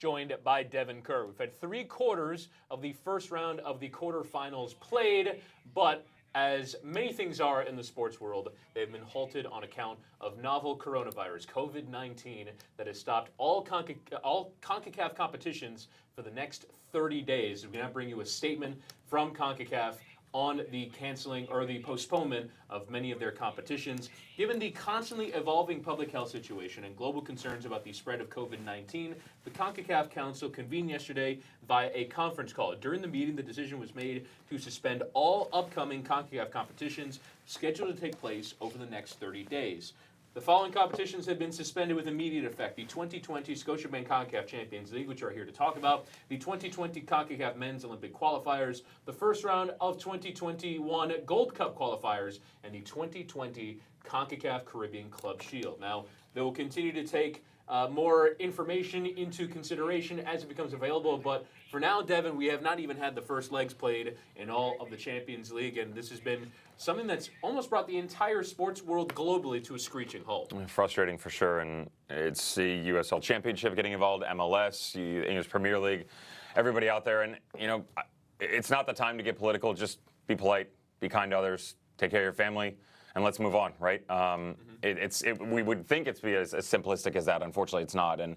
joined by Devin Kerr. We've had 3/4 of the first round of the quarterfinals played, but as many things are in the sports world, they've been halted on account of novel coronavirus, COVID-19, that has stopped all CONCACAF competitions for the next 30 days. We're going to bring you a statement from CONCACAF on the canceling or the postponement of many of their competitions. Given the constantly evolving public health situation and global concerns about the spread of COVID-19, the CONCACAF Council convened yesterday via a conference call. During the meeting, the decision was made to suspend all upcoming CONCACAF competitions scheduled to take place over the next 30 days. The following competitions have been suspended with immediate effect: the 2020 Scotiabank Concacaf Champions League, which we're here to talk about, the 2020 CONCACAF Men's Olympic Qualifiers, the first round of 2021 Gold Cup Qualifiers, and the 2020 CONCACAF Caribbean Club Shield. Now, they will continue to take more information into consideration as it becomes available, but for now, Devin, we have not even had the first legs played in all of the Champions League, and this has been something that's almost brought the entire sports world globally to a screeching halt. Frustrating for sure, and it's the USL Championship getting involved, MLS, English Premier League, everybody out there, and it's not the time to get political. Just be polite, be kind to others, take care of your family, and let's move on, right? We would think it's be as simplistic as that. Unfortunately, it's not, and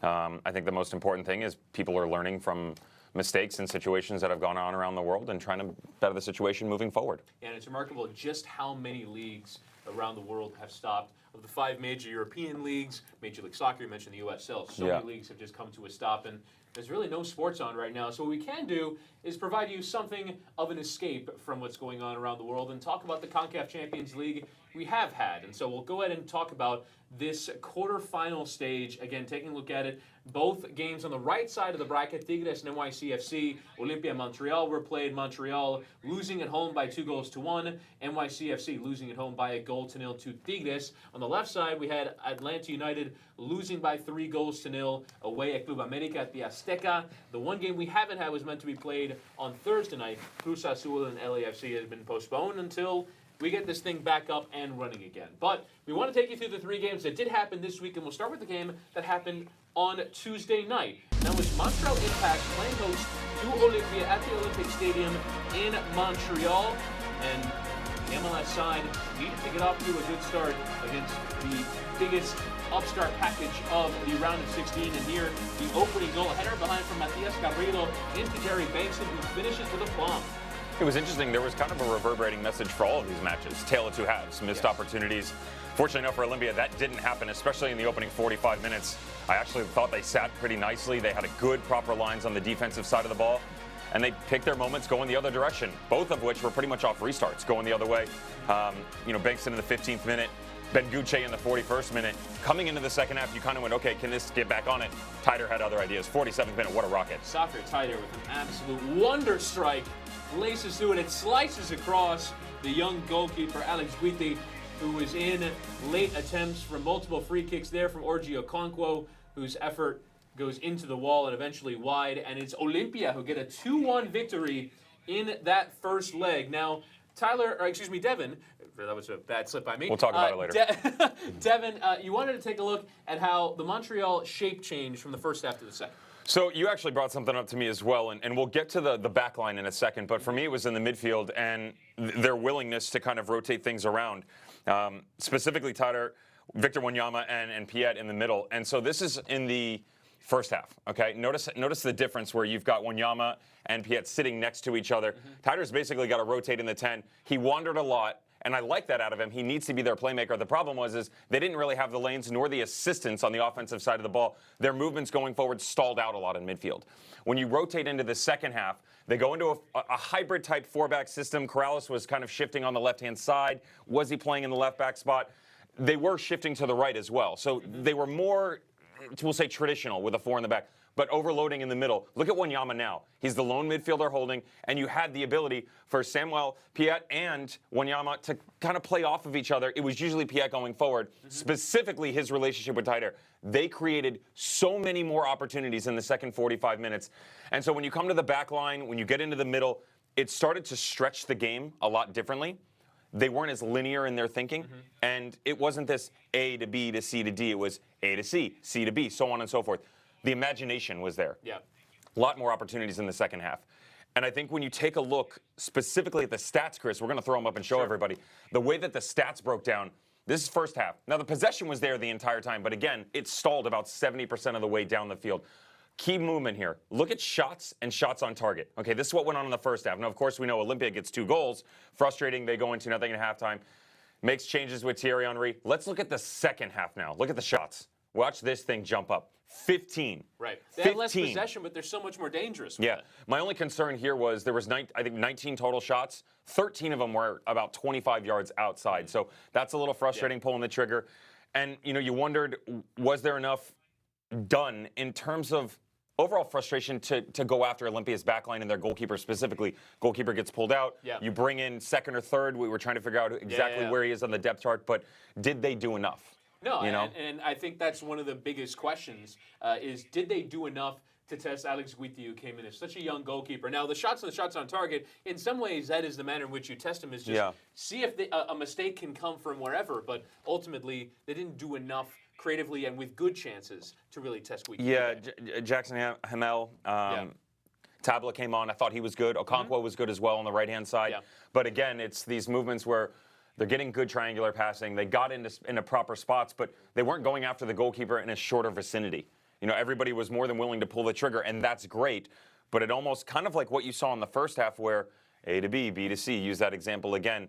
I think the most important thing is people are learning from mistakes and situations that have gone on around the world and trying to better the situation moving forward. And it's remarkable just how many leagues around the world have stopped. Of the 5 major European leagues, Major League Soccer, you mentioned the USL, so many leagues have just come to a stop, and there's really no sports on right now. So what we can do is provide you something of an escape from what's going on around the world and talk about the CONCACAF Champions League we have had. And so we'll go ahead and talk about this quarterfinal stage. Again, taking a look at it, both games on the right side of the bracket, Tigres and NYCFC, Olympia and Montreal were played. Montreal losing at home by 2-1. NYCFC losing at home by 1-0 to Tigres. On the left side, we had Atlanta United losing by 3-0 away at Club America at the Azteca. The one game we haven't had was meant to be played on Thursday night. Cruz Azul and LAFC has been postponed until we get this thing back up and running again. But we want to take you through the 3 games that did happen this week, and we'll start with the game that happened on Tuesday night. That was Montreal Impact playing host to Olympia at the Olympic Stadium in Montreal. And the MLS side needed to get off to a good start against the biggest upstart package of the round of 16. And here, the opening goal, a header behind from Matias Carrillo into Jerry Bankson, who finishes with a plum. It was interesting. There was kind of a reverberating message for all of these matches. Tale of 2 halves, missed opportunities. Fortunately enough for Olympia, that didn't happen, especially in the opening 45 minutes. I actually thought they sat pretty nicely. They had a good, proper lines on the defensive side of the ball, and they picked their moments going the other direction, both of which were pretty much off restarts, going the other way. Bankston in the 15th minute, Ben Gucci in the 41st minute. Coming into the second half, you kind of went, okay, can this get back on it? Tyder had other ideas. 47th minute, what a rocket. Soccer Tyder with an absolute wonder strike. Laces through it, it slices across the young goalkeeper, Alex Guiti, who was in late attempts from multiple free kicks there from Orji Okonkwo, whose effort goes into the wall and eventually wide. And it's Olympia who get a 2-1 victory in that first leg. Now, Devin, that was a bad slip by me. We'll talk about it later. Devin, you wanted to take a look at how the Montreal shape changed from the first half to the second. So you actually brought something up to me as well, and we'll get to the back line in a second, but for me it was in the midfield and their willingness to kind of rotate things around. Specifically, Tyler, Victor Wanyama and Piet in the middle. And so this is in the first half, okay? Notice the difference where you've got Wanyama and Piet sitting next to each other. Tyler's basically got to rotate in the 10. He wandered a lot. And I like that out of him. He needs to be their playmaker. The problem is they didn't really have the lanes nor the assistance on the offensive side of the ball. Their movements going forward stalled out a lot in midfield. When you rotate into the second half, they go into a hybrid-type 4-back system. Corrales was kind of shifting on the left-hand side. Was he playing in the left-back spot? They were shifting to the right as well. So they were more, we'll say, traditional with a 4 in the back, but overloading in the middle. Look at Wanyama now. He's the lone midfielder holding, and you had the ability for Samuel Piet and Wanyama to kind of play off of each other. It was usually Piet going forward, specifically his relationship with Tyder. They created so many more opportunities in the second 45 minutes. And so when you come to the back line, when you get into the middle, it started to stretch the game a lot differently. They weren't as linear in their thinking, and it wasn't this A to B to C to D. It was A to C, C to B, so on and so forth. the imagination was there. Yeah. A lot more opportunities in the second half. And I think when you take a look specifically at the stats, Chris, we're going to throw them up and show everybody. The way that the stats broke down, this is first half. Now, the possession was there the entire time, but again, it stalled about 70% of the way down the field. Key movement here. Look at shots and shots on target. Okay, this is what went on in the first half. Now, of course, we know Olympia gets 2 goals. Frustrating, they go into 0-0 at halftime. Makes changes with Thierry Henry. Let's look at the second half now. Look at the shots. Watch this thing jump up. 15. Right. They had less possession, but they're so much more dangerous with that. My only concern here was there was, I think, 19 total shots. 13 of them were about 25 yards outside. So that's a little frustrating, pulling the trigger. And, you wondered, was there enough done in terms of overall frustration to go after Olympia's backline and their goalkeeper specifically? Goalkeeper gets pulled out. Yeah. You bring in second or third. We were trying to figure out exactly where he is on the depth chart. But did they do enough? No, and I think that's one of the biggest questions is did they do enough to test Alex Guiti, who came in as such a young goalkeeper? Now, the shots on target, in some ways, that is the manner in which you test them, is just see if a mistake can come from wherever. But ultimately, they didn't do enough creatively and with good chances to really test Guiti. Yeah, Jackson Hamel. Tabla came on. I thought he was good. Okonkwo was good as well on the right-hand side. Yeah. But again, it's these movements where they're getting good triangular passing. They got into proper spots, but they weren't going after the goalkeeper in a shorter vicinity. Everybody was more than willing to pull the trigger, and that's great. But it almost kind of like what you saw in the first half where A to B, B to C, use that example again.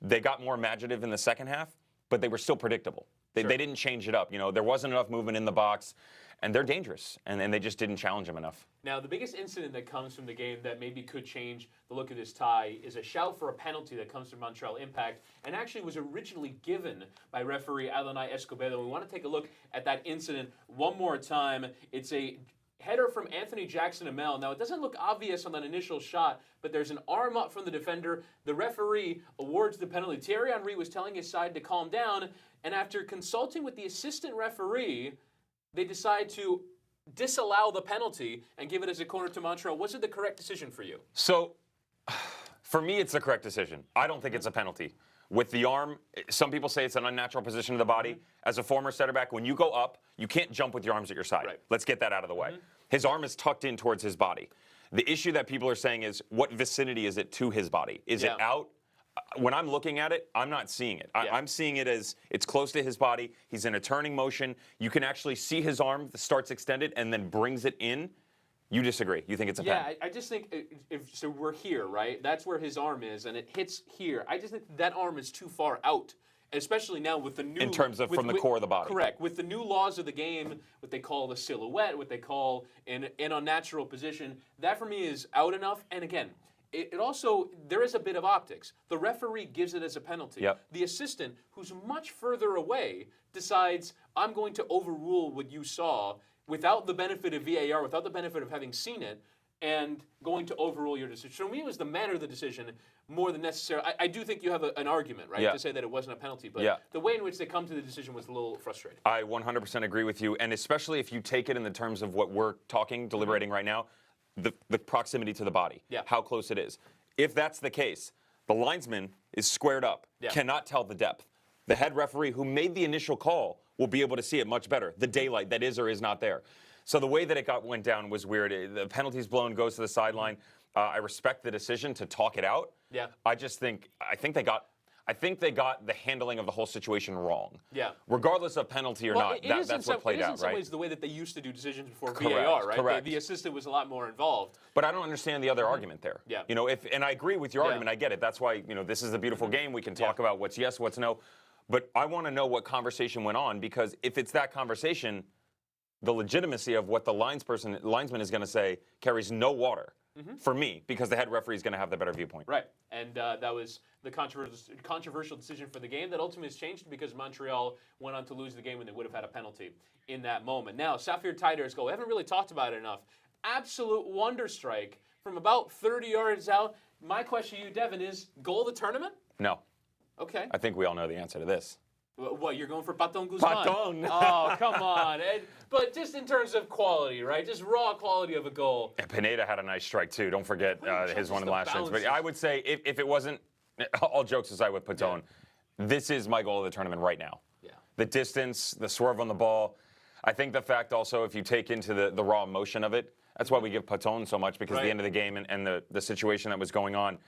They got more imaginative in the second half, but they were still predictable. They didn't change it up. There wasn't enough movement in the box, and they're dangerous, and they just didn't challenge them enough. Now, the biggest incident that comes from the game that maybe could change the look of this tie is a shout for a penalty that comes from Montreal Impact and actually was originally given by referee Adonai Escobedo. We want to take a look at that incident one more time. It's a header from Anthony Jackson Hamel. Now, it doesn't look obvious on that initial shot, but there's an arm up from the defender. The referee awards the penalty. Thierry Henry was telling his side to calm down, and after consulting with the assistant referee, they decide to disallow the penalty and give it as a corner to Montreal. Was it the correct decision for you? So, for me, it's the correct decision. I don't think it's a penalty. With the arm, some people say it's an unnatural position of the body. As a former center back, when you go up, you can't jump with your arms at your side. Right. Let's get that out of the way. His arm is tucked in towards his body. The issue that people are saying is, what vicinity is it to his body? Is it out? When I'm looking at it, I'm not seeing it. I'm seeing it as it's close to his body. He's in a turning motion. You can actually see his arm starts extended and then brings it in. You disagree. You think it's a pen? Yeah, I just think, so we're here, right? That's where his arm is, and it hits here. I just think that arm is too far out, especially now with the new... In terms of from the core of the body. Correct. With the new laws of the game, what they call the silhouette, what they call an unnatural position, that for me is out enough. And again, it also, there is a bit of optics. The referee gives it as a penalty. Yep. The assistant, who's much further away, decides, I'm going to overrule what you saw without the benefit of VAR, without the benefit of having seen it, and going to overrule your decision. So for me, it was the manner of the decision more than necessary. I do think you have an argument, right, to say that it wasn't a penalty, but the way in which they come to the decision was a little frustrating. I 100% agree with you, and especially if you take it in the terms of what we're deliberating right now, the proximity to the body, how close it is. If that's the case, the linesman is squared up, cannot tell the depth. The head referee who made the initial call will be able to see it much better, the daylight that is or is not there. So the way that it went down was weird. The penalty's blown, goes to the sideline. I respect the decision to talk it out. Yeah. I think they got the handling of the whole situation wrong. Yeah. Regardless of penalty or not, that's what played out, right? It is in some ways the way that they used to do decisions before Correct, VAR, right? correct. The assistant was a lot more involved. But I don't understand the other argument there. Yeah. And I agree with your argument. I get it. That's why, this is a beautiful game. We can talk about what's yes, what's no. But I want to know what conversation went on, because if it's that conversation, the legitimacy of what the linesman is going to say carries no water for me, because the head referee is going to have the better viewpoint. Right. And that was the controversial decision for the game that ultimately has changed because Montreal went on to lose the game when they would have had a penalty in that moment. Now, Safir Taider's goal. We haven't really talked about it enough. Absolute wonder strike from about 30 yards out. My question to you, Devin, is goal of the tournament? No. Okay. I think we all know the answer to this. What, you're going for Patón Guzmán? Patón! Oh, come on. But just in terms of quality, right? Just raw quality of a goal. And Pineda had a nice strike, too. Don't forget his one in the last strikes. But I would say if it wasn't, all jokes aside with Patón, this is my goal of the tournament right now. Yeah. The distance, the swerve on the ball. I think the fact also, if you take into the raw emotion of it, that's why we give Patton so much, because at the end of the game and the situation that was going on,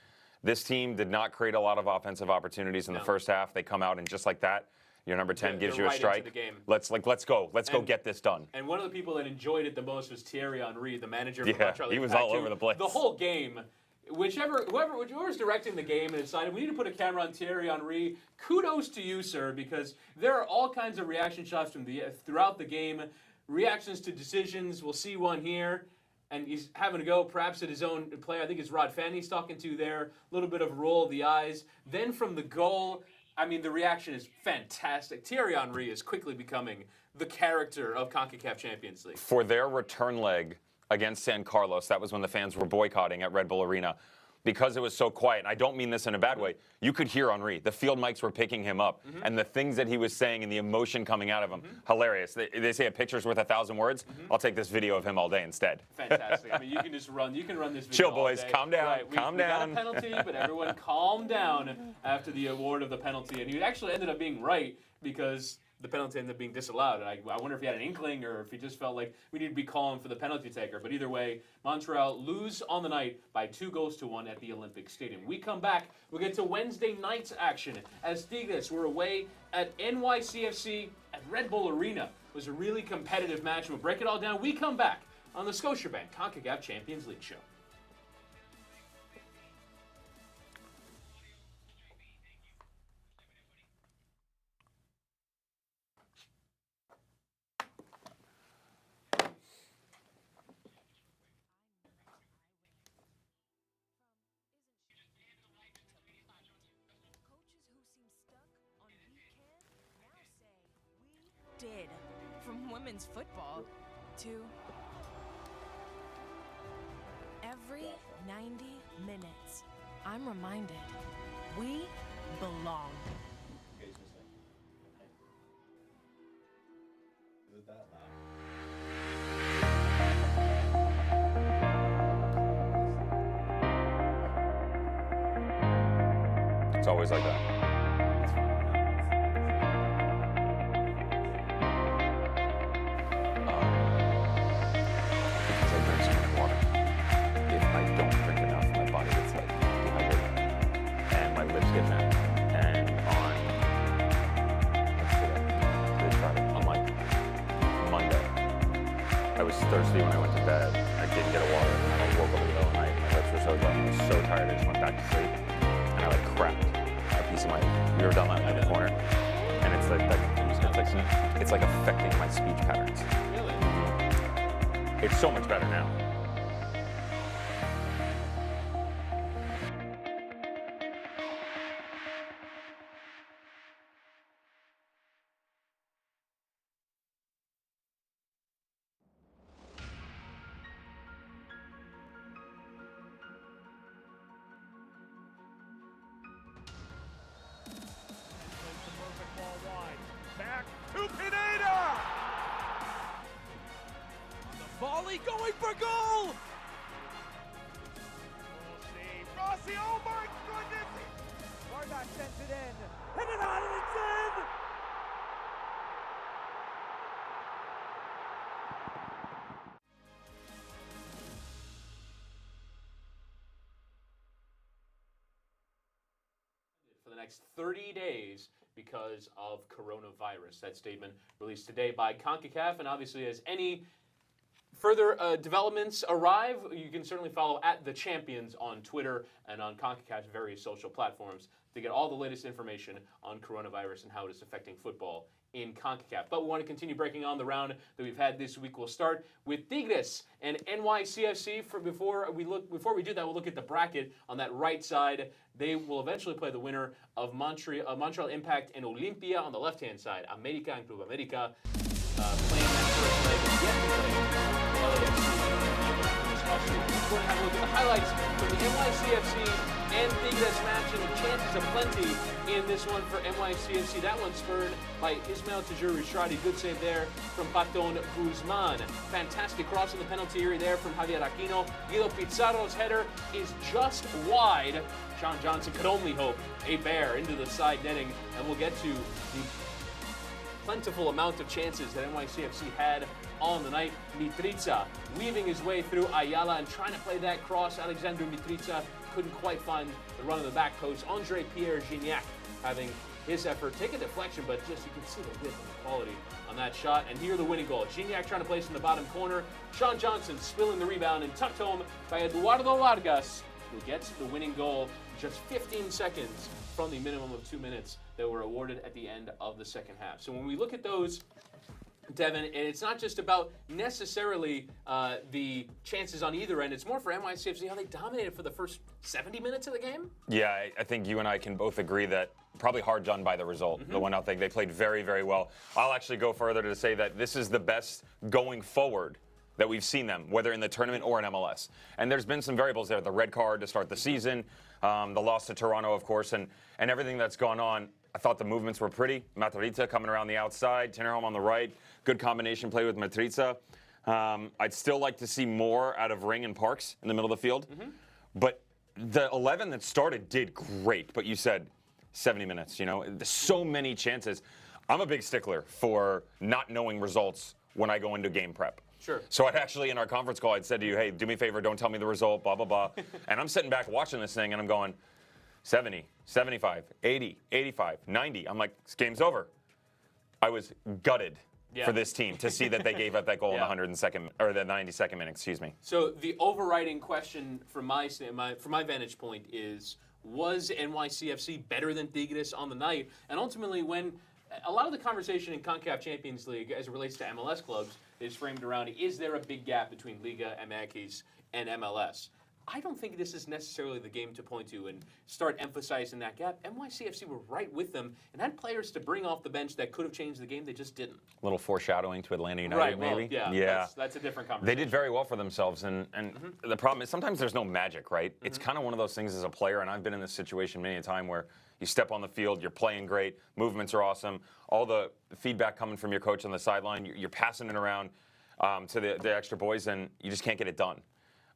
this team did not create a lot of offensive opportunities in the first half. They come out and just like that, your number 10 gives you a strike. Let's go. Let's go get this done. And one of the people that enjoyed it the most was Thierry Henry, the manager of Montreal. He was all over the place. The whole game. Whoever's directing the game and decided we need to put a camera on Thierry Henry, kudos to you, sir, because there are all kinds of reaction shots from throughout the game, reactions to decisions. We'll see one here, and he's having to go perhaps at his own play. I think it's Rod Fanny he's talking to there. A little bit of roll of the eyes. Then from the goal, I mean, the reaction is fantastic. Thierry Henry is quickly becoming the character of CONCACAF Champions League. For their return leg against San Carlos, that was when the fans were boycotting at Red Bull Arena, because it was so quiet. And I don't mean this in a bad way. You could hear Henry. The field mics were picking him up. And the things that he was saying and the emotion coming out of him, hilarious. They say a picture's worth 1,000 words. I'll take this video of him all day instead. Fantastic. I mean, you can run this video Chill, boys. all day. Calm down. Right. Calm we down. got a penalty, but everyone calm down after the award of the penalty. And he actually ended up being right, because the penalty ended up being disallowed. And I wonder if he had an inkling or if he just felt like we need to be calm for the penalty taker. But either way, Montreal lose on the night by 2-1 at the Olympic Stadium. We come back, we'll get to Wednesday night's action as Tigres were away at NYCFC at Red Bull Arena. It was a really competitive match. We'll break it all down. We come back on the Scotiabank Concacaf Champions League show. Did from women's football to every 90 minutes, I'm reminded we belong. It's always like that. Thirsty when I went to bed. I didn't get a water, and I woke up in the middle of the night. My lips were so dry. I was so tired. I just went back to sleep, and I cracked a piece of my. You ever done that in the corner? And it's like affecting my speech patterns. Really? It's so much better now. Volley going for goal! Rossi, oh my goodness! Bardak sends it in. Hit it out and it's in! For the next 30 days because of coronavirus. That statement released today by CONCACAF, and obviously as any further developments arrive, you can certainly follow at The Champions on Twitter and on CONCACAF's various social platforms to get all the latest information on coronavirus and how it is affecting football in CONCACAF. But we want to continue breaking on the round that we've had this week. We'll start with Tigres and NYCFC. Before we do that, we'll look at the bracket on that right side. They will eventually play the winner of Montreal Impact and Olympia on the left-hand side. America and Club America playing that first leg and yet to play LAFC. We're going to have a look at the highlights from the NYCFC and Tigres match, and the chances are plenty in this one for NYCFC. That one spurred by Ismael Tajuri-Shradi. Good save there from Paton Guzman. Fantastic cross in the penalty area there from Javier Aquino. Guido Pizarro's header is just wide. Sean Johnson could only hope a bear into the side netting, and we'll get to the plentiful amount of chances that NYCFC had on the night. Mitrica weaving his way through Ayala and trying to play that cross. Alexander Mitrica couldn't quite find the run of the back post. Andre Pierre Gignac having his effort, take a deflection, but just you can see the width and the quality on that shot. And here the winning goal. Gignac trying to place in the bottom corner. Sean Johnson spilling the rebound and tucked home by Eduardo Vargas, who gets the winning goal just 15 seconds from the minimum of 2 minutes that were awarded at the end of the second half. So when we look at those, Devin, it's not just about necessarily the chances on either end. It's more for NYCFC how they dominated for the first 70 minutes of the game. Yeah, I think you and I can both agree that probably hard done by the result. The 1-0 thing, they played very, very well. I'll actually go further to say that this is the best going forward that we've seen them, whether in the tournament or in MLS. And there's been some variables there. The red card to start the season, the loss to Toronto, of course, and everything that's gone on. I thought the movements were pretty. Matarrita coming around the outside, Tinnerholm on the right. Good combination play with Matrica. I'd still like to see more out of Ring and Parks in the middle of the field. But the 11 that started did great. But you said 70 minutes, you know. There's so many chances. I'm a big stickler for not knowing results when I go into game prep. Sure. So I'd actually, in our conference call, I'd said to you, hey, do me a favor, don't tell me the result, blah, blah, blah. And I'm sitting back watching this thing, and I'm going, 70, 75, 80, 85, 90. I'm like, this game's over. I was gutted for this team to see that they gave up that goal in the 102nd or the 92nd minute, excuse me. So the overriding question from my vantage point is, was NYCFC better than Tigres on the night? And ultimately, when a lot of the conversation in Concacaf Champions League as it relates to MLS clubs is framed around, is there a big gap between Liga MX and MLS? I don't think this is necessarily the game to point to and start emphasizing that gap. NYCFC were right with them and had players to bring off the bench that could have changed the game. They just didn't. A little foreshadowing to Atlanta United, maybe? Well, yeah. That's a different conversation. They did very well for themselves, and the problem is sometimes there's no magic, right? It's kind of one of those things as a player, and I've been in this situation many a time where you step on the field, you're playing great, movements are awesome, all the feedback coming from your coach on the sideline, you're passing it around to the extra boys, and you just can't get it done.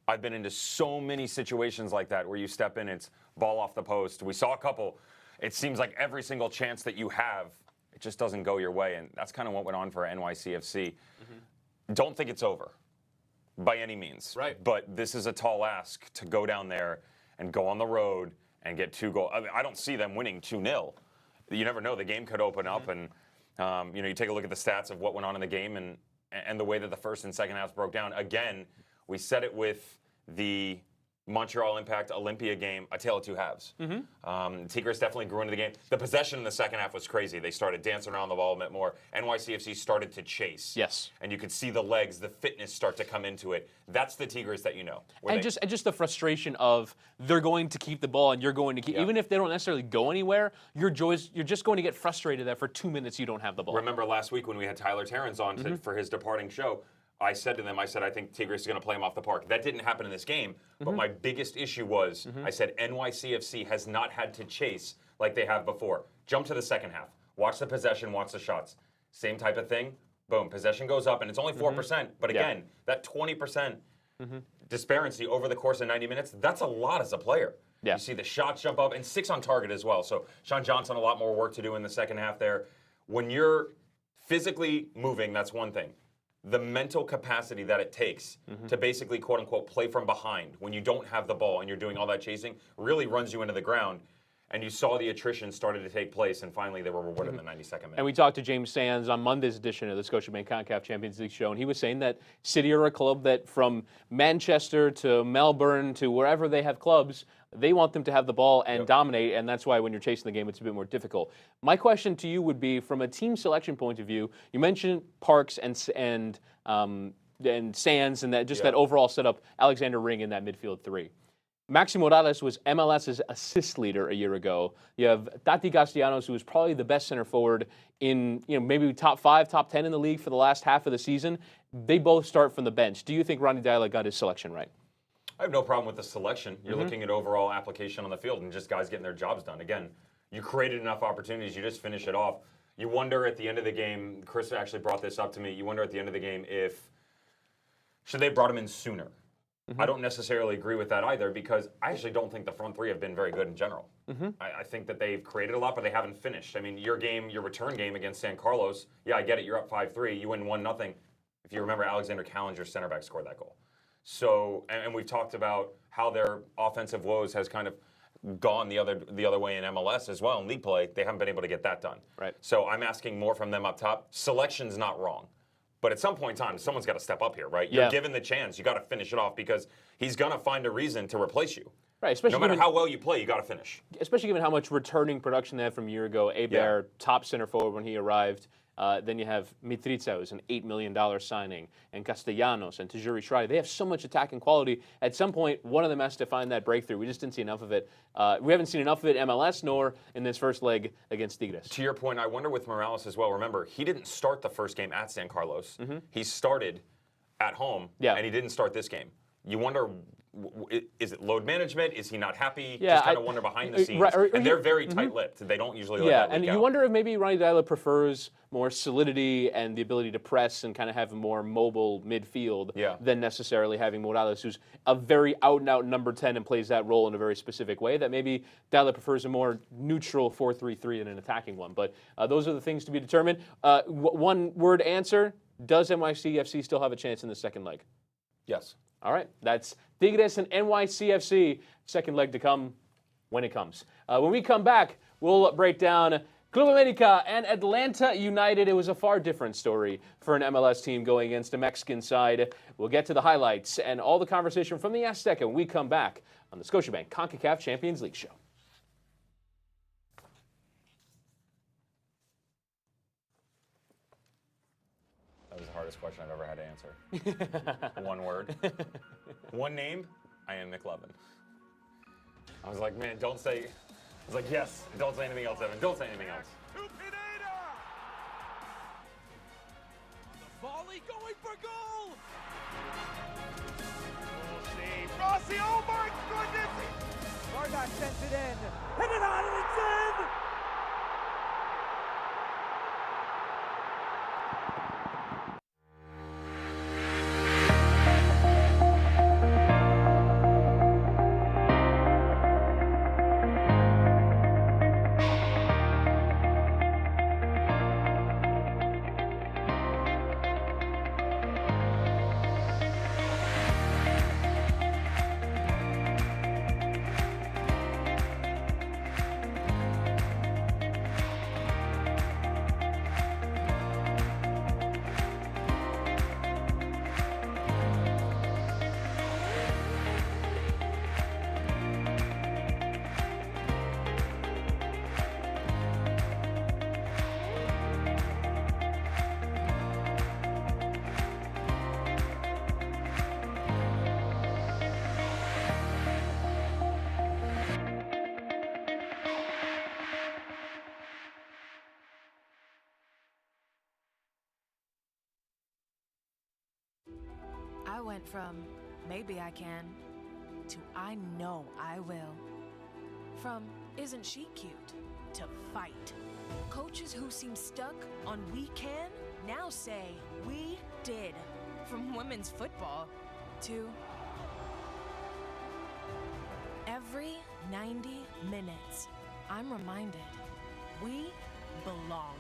I've been into so many situations like that where you step in, it's ball off the post. We saw a couple. It seems like every single chance that you have, it just doesn't go your way, and that's kind of what went on for NYCFC. Don't think it's over by any means. Right. But this is a tall ask to go down there and go on the road and get 2 goals. I mean, I don't see them winning 2-0. You never know. The game could open up, and you take a look at the stats of what went on in the game and the way that the first and second halves broke down. Again, we said it with the Montreal Impact Olympia game, a tale of two halves. Tigres definitely grew into the game. The possession in the second half was crazy. They started dancing around the ball a bit more. NYCFC started to chase. Yes. And you could see the legs, the fitness start to come into it. That's the Tigres that you know. And just the frustration of they're going to keep the ball and you're going to keep, even if they don't necessarily go anywhere, you're just going to get frustrated that for 2 minutes you don't have the ball. Remember last week when we had Tyler Terrence on for his departing show, I said to them, I think Tigres is going to play him off the park. That didn't happen in this game, but my biggest issue was, I said NYCFC has not had to chase like they have before. Jump to the second half. Watch the possession, watch the shots. Same type of thing. Boom, possession goes up, and it's only 4%. But again, that 20% disparity over the course of 90 minutes, that's a lot as a player. Yeah. You see the shots jump up, and 6 on target as well. So Sean Johnson, a lot more work to do in the second half there. When you're physically moving, that's one thing. The mental capacity that it takes to basically, quote unquote, play from behind when you don't have the ball and you're doing all that chasing really runs you into the ground. And you saw the attrition started to take place, and finally they were rewarded in the 92nd minute. And we talked to James Sands on Monday's edition of the Scotiabank Concacaf Champions League show, and he was saying that City are a club that from Manchester to Melbourne to wherever they have clubs, they want them to have the ball and dominate, and that's why when you're chasing the game, it's a bit more difficult. My question to you would be, from a team selection point of view, you mentioned Parks and Sands and that that overall setup, Alexander Ring in that midfield 3. Maxi Morales was MLS's assist leader a year ago. You have Tati Castellanos, who was probably the best center forward in, maybe top 5, top 10 in the league for the last half of the season. They both start from the bench. Do you think Ronny Deila got his selection right? I have no problem with the selection. You're looking at overall application on the field and just guys getting their jobs done. Again, you created enough opportunities, you just finish it off. You wonder at the end of the game, Chris actually brought this up to me, you wonder at the end of the game should they have brought him in sooner? I don't necessarily agree with that either because I actually don't think the front three have been very good in general. I think that they've created a lot, but they haven't finished. I mean, your return game against San Carlos, yeah, I get it. You're up 5-3. You win 1-0. If you remember, Alexander Callinger's center back scored that goal. So, and we've talked about how their offensive woes has kind of gone the other way in MLS as well in league play. They haven't been able to get that done. Right. So I'm asking more from them up top. Selection's not wrong. But at some point in time, someone's got to step up here, right? You're given the chance. You got to finish it off because he's going to find a reason to replace you. Right, especially no matter how well you play, you got to finish. Especially given how much returning production they had from a year ago. Hebert, top center forward when he arrived. Then you have Mitrița, who's an $8 million signing, and Castellanos and Tajuri Shradi. They have so much attacking quality. At some point, one of them has to find that breakthrough. We just didn't see enough of it. We haven't seen enough of it in MLS nor in this first leg against Tigres. To your point, I wonder with Morales as well. Remember, he didn't start the first game at San Carlos. He started at home, and he didn't start this game. You wonder, is it load management? Is he not happy? Just kind of wonder behind the scenes. And they're very tight-lipped. They don't usually let that leak out. You wonder if maybe Ronny Deila prefers more solidity and the ability to press and kind of have a more mobile midfield than necessarily having Morales, who's a very out-and-out number 10 and plays that role in a very specific way, that maybe Deila prefers a more neutral 4-3-3 than an attacking one. But those are the things to be determined. One-word answer, does NYCFC still have a chance in the second leg? Yes. All right, that's Tigres and NYCFC. Second leg to come when it comes. When we come back, we'll break down Club America and Atlanta United. It was a far different story for an MLS team going against a Mexican side. We'll get to the highlights and all the conversation from the Azteca when we come back on the Scotiabank Concacaf Champions League show. That was the hardest question I've ever had to answer. One word. One name. I am Nick Levin. I was like, man, don't say. I was like, yes, don't say anything else, Evan. Don't say anything else. Volley going for goal! We'll see. Rossi, oh my goodness! Vargas sends it in. Hit it on and it's in! I went from maybe I can to I know I will. From isn't she cute to fight. Coaches who seem stuck on we can now say we did. From women's football to every 90 minutes, I'm reminded we belong.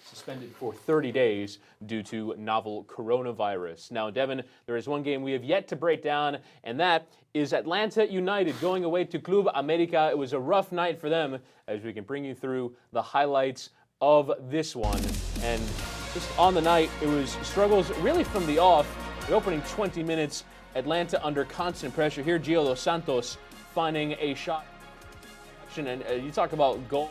Suspended for 30 days due to novel coronavirus. Now, Devin, there is one game we have yet to break down, and that is Atlanta United going away to Club America. It was a rough night for them, as we can bring you through the highlights of this one. And just on the night, it was struggles really from the off. The opening 20 minutes, Atlanta under constant pressure. Here, Gio Dos Santos finding a shot. And you talk about goal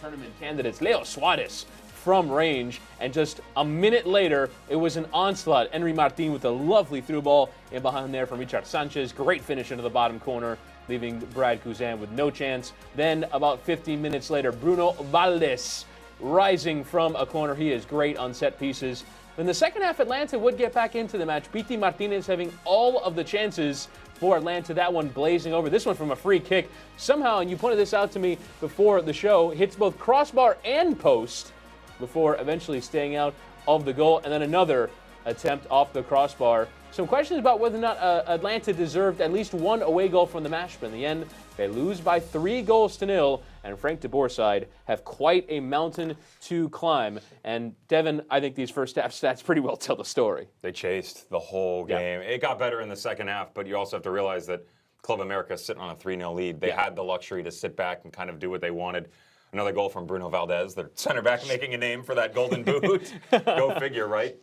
tournament candidates, Leo Suarez from range, and just a minute later, it was an onslaught. Henry Martin with a lovely through ball in behind there from Richard Sanchez. Great finish into the bottom corner, leaving Brad Kuzan with no chance. Then, about 15 minutes later, Bruno Valdez rising from a corner. He is great on set pieces. In the second half, Atlanta would get back into the match. Pity Martinez having all of the chances for Atlanta. That one blazing over. This one from a free kick. Somehow, and you pointed this out to me before the show, hits both crossbar and post before eventually staying out of the goal. And then another attempt off the crossbar. Some questions about whether or not Atlanta deserved at least one away goal from the match, but in the end, they lose by 3-0, and Frank de Boer's side have quite a mountain to climb. And Devin, I think these first half stats pretty well tell the story. They chased the whole game. It got better in the second half, but you also have to realize that Club America is sitting on a 3-0 lead. They had the luxury to sit back and kind of do what they wanted. Another goal from Bruno Valdez, their center back, making a name for that golden boot. Go figure, right?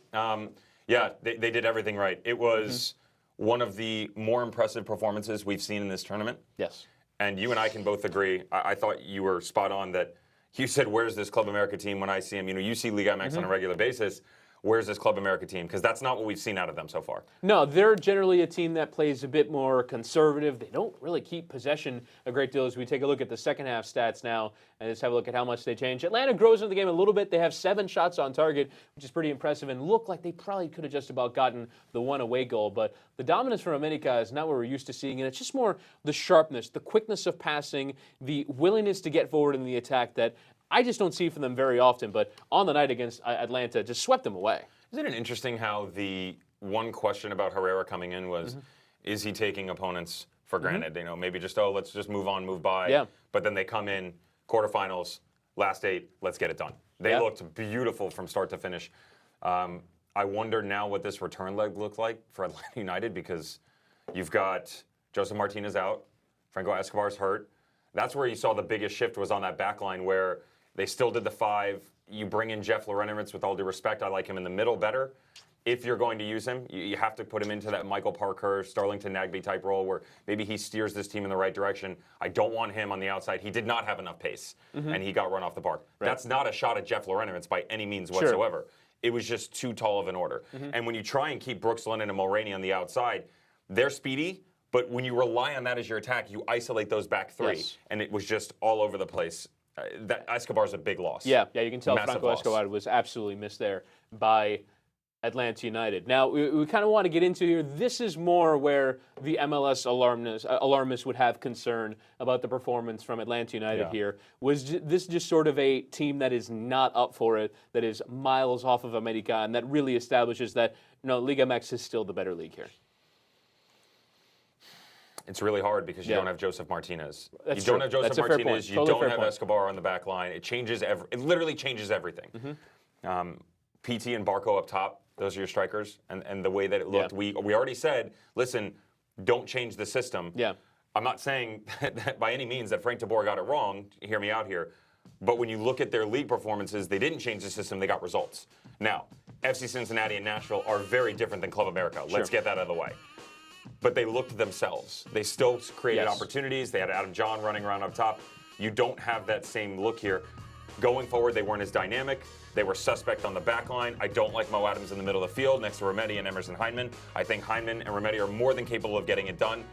They did everything right. It was one of the more impressive performances we've seen in this tournament. Yes. And you and I can both agree. I thought you were spot on that you said, where's this Club America team when I see them? You know, you see Liga MX on a regular basis. Where's this Club America team? Because that's not what we've seen out of them so far. No, they're generally a team that plays a bit more conservative. They don't really keep possession a great deal as we take a look at the second half stats now and just have a look at how much they change. Atlanta grows into the game a little bit. They have 7 shots on target, which is pretty impressive, and look like they probably could have just about gotten the one away goal. But the dominance from America is not what we're used to seeing, and it's just more the sharpness, the quickness of passing, the willingness to get forward in the attack that I just don't see from them very often. But on the night against Atlanta, just swept them away. Isn't it interesting how the one question about Herrera coming in was, is he taking opponents for granted? You know, maybe just, let's just move on, move by. Yeah. But then they come in, quarterfinals, last 8, let's get it done. They looked beautiful from start to finish. I wonder now what this return leg looked like for Atlanta United, because you've got Joseph Martinez out, Franco Escobar's hurt. That's where you saw the biggest shift was on that back line where they still did the 5. You bring in Jeff Lorenovitz, with all due respect. I like him in the middle better. If you're going to use him, you have to put him into that Michael Parker, Starlington Nagbe type role where maybe he steers this team in the right direction. I don't want him on the outside. He did not have enough pace, and he got run off the park. Right. That's not a shot at Jeff Lorenovitz by any means whatsoever. It was just too tall of an order. And when you try and keep Brooks Lennon and Mulroney on the outside, they're speedy, but when you rely on that as your attack, you isolate those back 3, and it was just all over the place. That Escobar's a big loss. Yeah, you can tell Massive Franco loss. Escobar was absolutely missed there by Atlanta United. Now, we kind of want to get into here. This is more where the MLS alarmists would have concern about the performance from Atlanta United here. Was this just sort of a team that is not up for it, that is miles off of America, and that really establishes that, Liga MX is still the better league here? It's really hard because you don't have Joseph Martinez. That's you don't true. have Joseph That's a fair Martinez. point. You Totally don't fair have point. Escobar on the back line. It changes it literally changes everything. PT and Barco up top, those are your strikers. And the way that it looked, we already said, listen, don't change the system. Yeah. I'm not saying that by any means that Frank de Boer got it wrong. Hear me out here. But when you look at their league performances, they didn't change the system. They got results. Now, FC Cincinnati and Nashville are very different than Club America. Let's get that out of the way. But they looked themselves. They still created opportunities. They had Adam John running around up top. You don't have that same look here. Going forward, they weren't as dynamic. They were suspect on the back line. I don't like Mo Adams in the middle of the field next to Remedi and Emerson Hyndman. I think Hyndman and Remedi are more than capable of getting it done.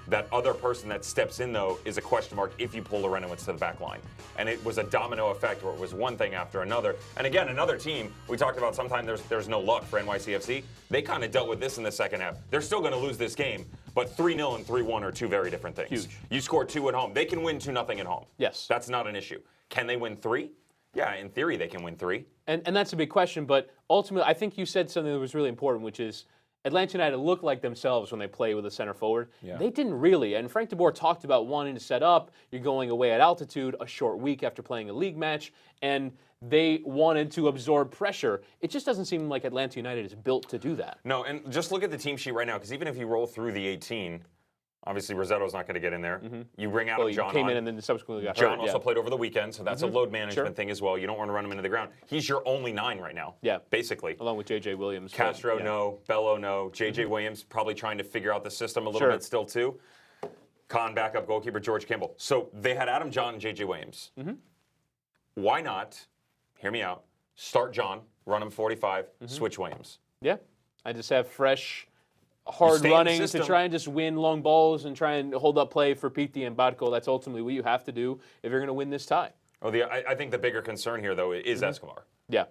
That other person that steps in, though, is a question mark if you pull Lorenovitz to the back line. And it was a domino effect where it was one thing after another. And again, another team, we talked about sometimes there's no luck for NYCFC. They kind of dealt with this in the second half. They're still going to lose this game, but 3-0 and 3-1 are 2 very different things. Huge. You score 2 at home. They can win 2-0 at home. Yes. That's not an issue. Can they win 3? Yeah, in theory, they can win 3. And that's a big question, but ultimately, I think you said something that was really important, which is Atlanta United look like themselves when they play with a center forward. They didn't really. And Frank de Boer talked about wanting to set up. You're going away at altitude a short week after playing a league match, and they wanted to absorb pressure. It just doesn't seem like Atlanta United is built to do that. No, and just look at the team sheet right now, because even if you roll through the 18, obviously Rosetto's not going to get in there. You bring Adam John came on. in and then subsequently got John hurt. also played over the weekend, so that's a load management thing as well. You don't want to run him into the ground. He's your only 9 right now. Yeah. Basically. Along with J.J. Williams. Castro, no. Bello, no. J.J. Williams probably trying to figure out the system a little bit still, too. Con backup goalkeeper George Kimball. So they had Adam John and J.J. Williams. Why not, hear me out, start John, run him 45, switch Williams. Yeah. I just have fresh, hard running to try and just win long balls and try and hold up play for Piti and Barco. That's ultimately what you have to do if you're going to win this tie. Oh, I think the bigger concern here, though, is Escobar. Yeah.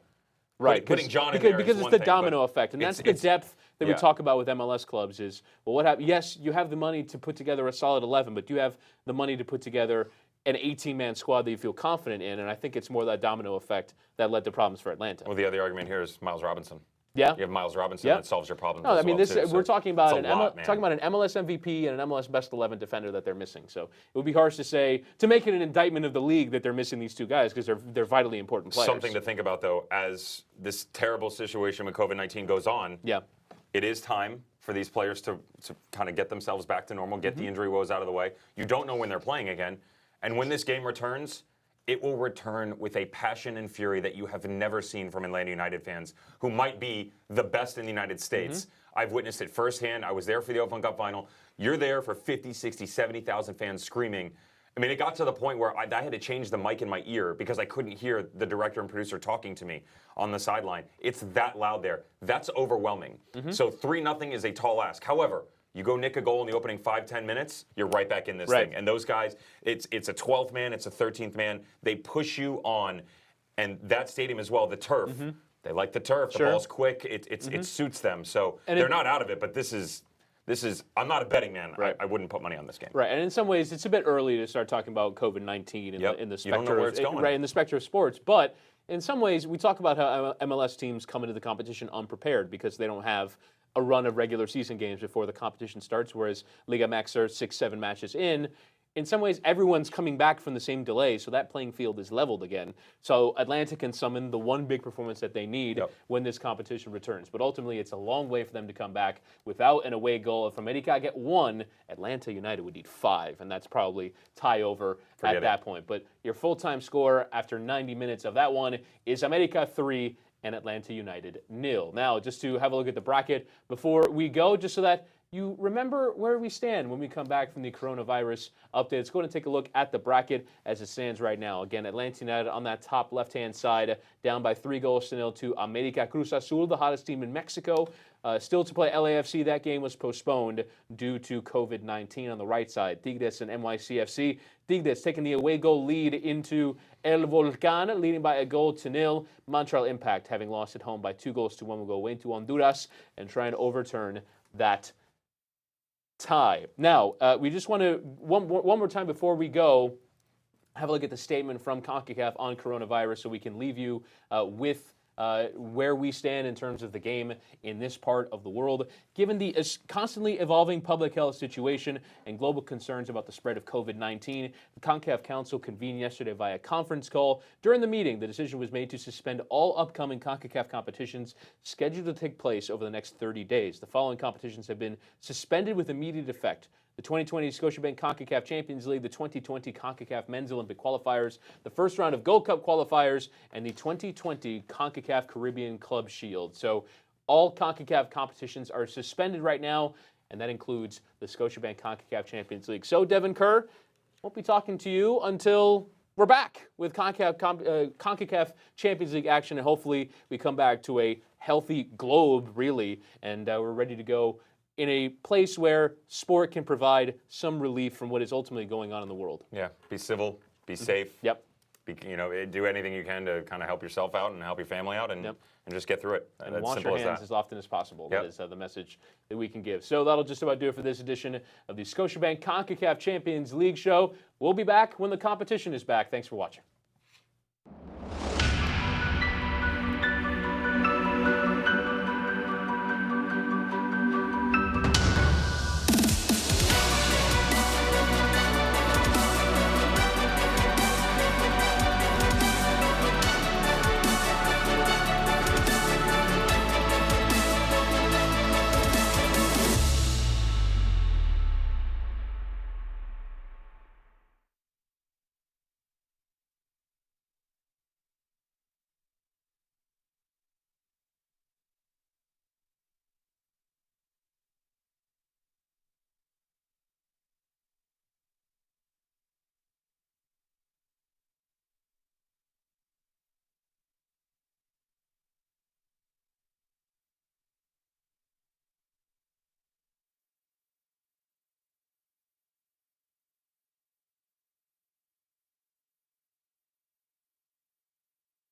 Right. Putting John in there because is it's one the thing, domino but effect. And that's the depth that we yeah. talk about with MLS clubs is, well, what happens? Yes, you have the money to put together a solid 11, but do you have the money to put together an 18-man squad that you feel confident in? And I think it's more that domino effect that led to problems for Atlanta. Well, the other argument here is Miles Robinson. Yeah. You have Miles Robinson, Yeah. that solves your problem. No, I mean, we're talking about an MLS MVP and an MLS Best 11 defender that they're missing. So it would be harsh to say, to make it an indictment of the league that they're missing these two guys because they're vitally important players. Something to think about, though, as this terrible situation with COVID-19 goes on. Yeah. It is time for these players to kind of get themselves back to normal, get the injury woes out of the way. You don't know when they're playing again. And when this game returns, it will return with a passion and fury that you have never seen from Atlanta United fans, who might be the best in the United States. I've witnessed it firsthand. I was there for the Open Cup final. You're there for 50, 60, 70,000 fans screaming. I mean, it got to the point where I had to change the mic in my ear because I couldn't hear the director and producer talking to me on the sideline. It's that loud there. That's overwhelming. So 3-0 is a tall ask. However, you go nick a goal in the opening 5-10 minutes, you're right back in this thing. And those guys, it's a 12th man, it's a 13th man. They push you on. And that stadium as well, the turf, they like the turf. The ball's quick. It suits them. So they're not out of it, but this is, I'm not a betting man. I wouldn't put money on this game. Right, and in some ways, it's a bit early to start talking about COVID-19 in the spectrum, in the spectrum of sports. But in some ways, we talk about how MLS teams come into the competition unprepared because they don't have a run of regular season games before the competition starts, whereas Liga MX are 6-7 matches in. In some ways, everyone's coming back from the same delay, so that playing field is leveled again. So Atlanta can summon the one big performance that they need when this competition returns. But ultimately, it's a long way for them to come back without an away goal. If America get 1, Atlanta United would need 5, and that's probably tie over at that point. But your full-time score after 90 minutes of that one is America 3 and Atlanta United 0. Now, just to have a look at the bracket before we go, just so that you remember where we stand when we come back from the coronavirus update. Let's go and take a look at the bracket as it stands right now. Again, Atlanta United on that top left-hand side, down by 3-0 to America Cruz Azul, the hottest team in Mexico. Still to play LAFC. That game was postponed due to COVID-19 on the right side. Tigres and NYCFC. Tigres taking the away goal lead into El Volcán, leading by 1-0. Montreal Impact having lost at home by 2-1. Will go away to Honduras and try and overturn that tie. Now, we just want to, one more time before we go, have a look at the statement from CONCACAF on coronavirus so we can leave you with where we stand in terms of the game in this part of the world. Given the constantly evolving public health situation and global concerns about the spread of COVID-19, the CONCACAF Council convened yesterday via conference call. During the meeting, the decision was made to suspend all upcoming CONCACAF competitions scheduled to take place over the next 30 days. The following competitions have been suspended with immediate effect: the 2020 Scotiabank Concacaf Champions League, the 2020 CONCACAF Men's Olympic Qualifiers, the first round of Gold Cup qualifiers, and the 2020 CONCACAF Caribbean Club Shield. So all CONCACAF competitions are suspended right now, and that includes the Scotiabank Concacaf Champions League. So, Devin Kerr, won't be talking to you until we're back with CONCACAF Champions League action, and hopefully we come back to a healthy globe, really, and we're ready to go in a place where sport can provide some relief from what is ultimately going on in the world. Yeah, be civil, be safe. Yep. Do anything you can to kind of help yourself out and help your family out, and just get through it. And wash your hands as often as possible. That is the message that we can give. So that'll just about do it for this edition of the Scotiabank CONCACAF Champions League show. We'll be back when the competition is back. Thanks for watching.